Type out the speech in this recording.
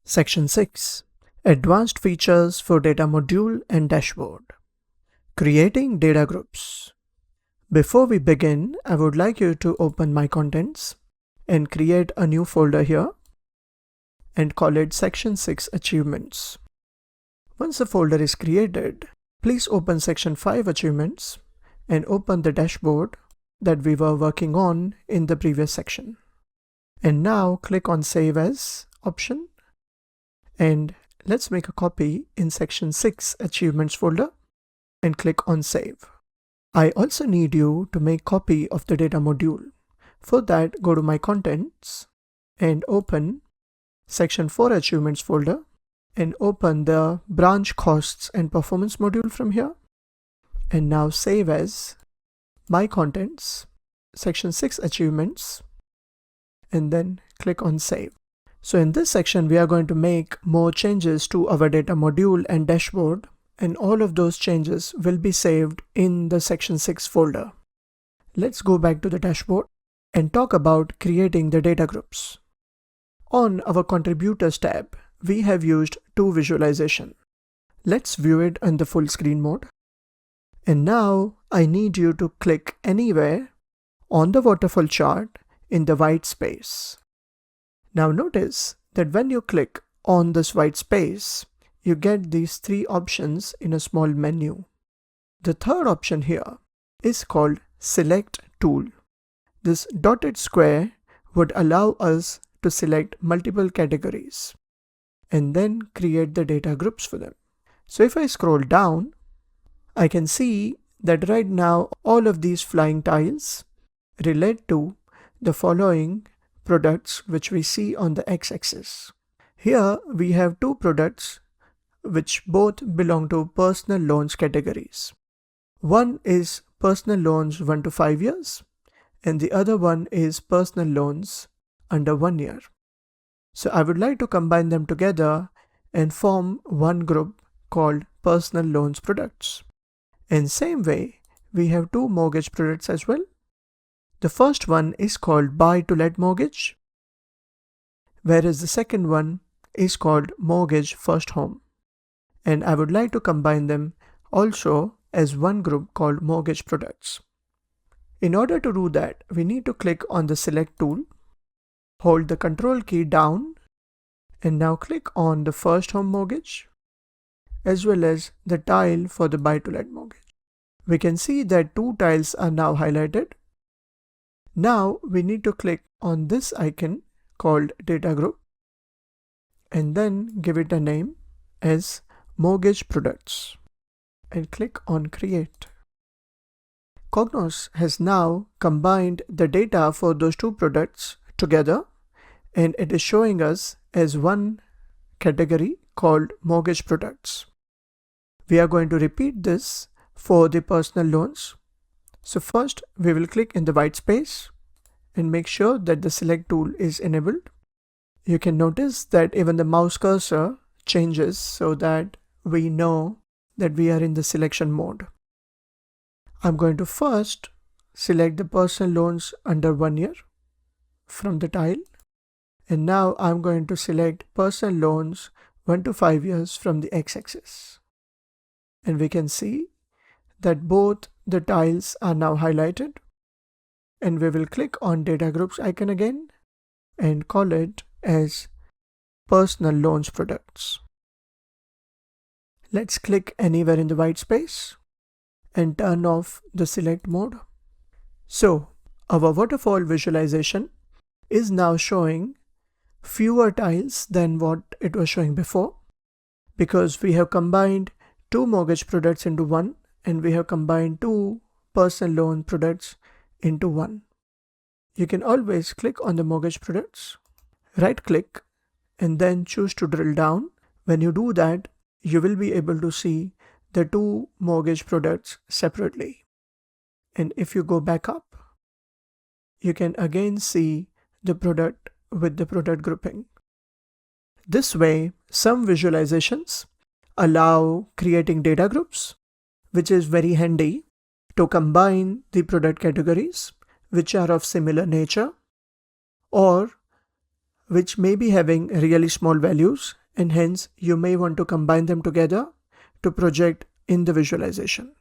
Section 6. Advanced features for data module and dashboard. Creating data groups. Before we begin, I would like you to open my contents and create a new folder here and call it Section 6 Achievements. Once the folder is created, please open Section 5 Achievements and open the dashboard that we were working on in the previous section. And now click on Save As option. And let's make a copy in Section 6 Achievements folder and click on Save. I also need you to make copy of the data module. For that, go to My Contents and open Section 4 Achievements folder and open the Branch Costs and Performance module from here. And now save as My Contents, Section 6 Achievements, and then click on Save. So in this section, we are going to make more changes to our data module and dashboard, and all of those changes will be saved in the Section 6 folder. Let's go back to the dashboard and talk about creating the data groups. On our Contributors tab, we have used two visualization. Let's view it in the full screen mode. And now I need you to click anywhere on the waterfall chart in the white space. Now notice that when you click on this white space, you get these three options in a small menu. The third option here is called Select Tool. This dotted square would allow us to select multiple categories and then create the data groups for them. So if I scroll down, I can see that right now all of these flying tiles relate to the following products which we see on the x-axis. Here we have two products which both belong to personal loans categories. One is personal loans 1 to 5 years and the other one is personal loans under 1 year. So I would like to combine them together and form one group called personal loans products. In same way, we have two mortgage products as well. The first one is called Buy to Let Mortgage, whereas the second one is called Mortgage First Home. And I would like to combine them also as one group called Mortgage Products. In order to do that, we need to click on the Select tool, hold the Control key down, and now click on the First Home Mortgage, as well as the tile for the Buy to Let Mortgage. We can see that two tiles are now highlighted. Now we need to click on this icon called Data Group and then give it a name as Mortgage Products and click on Create. Cognos has now combined the data for those two products together and it is showing us as one category called Mortgage Products. We are going to repeat this for the personal loans. So first we will click in the white space and make sure that the Select tool is enabled. You can notice that even the mouse cursor changes so that we know that we are in the selection mode. I'm going to first select the personal loans under 1 year from the tile. And now I'm going to select personal loans 1 to 5 years from the x-axis. And we can see that both the tiles are now highlighted, and we will click on Data Groups icon again and call it as Personal Loans Products. Let's click anywhere in the white space and turn off the select mode. So our waterfall visualization is now showing fewer tiles than what it was showing before, because we have combined two mortgage products into one and we have combined two personal loan products into one. You can always click on the mortgage products, right click, and then choose to drill down. When you do that, you will be able to see the two mortgage products separately. And if you go back up, you can again see the product with the product grouping. This way, some visualizations allow creating data groups, which is very handy to combine the product categories which are of similar nature, or which may be having really small values, and hence you may want to combine them together to project in the visualization.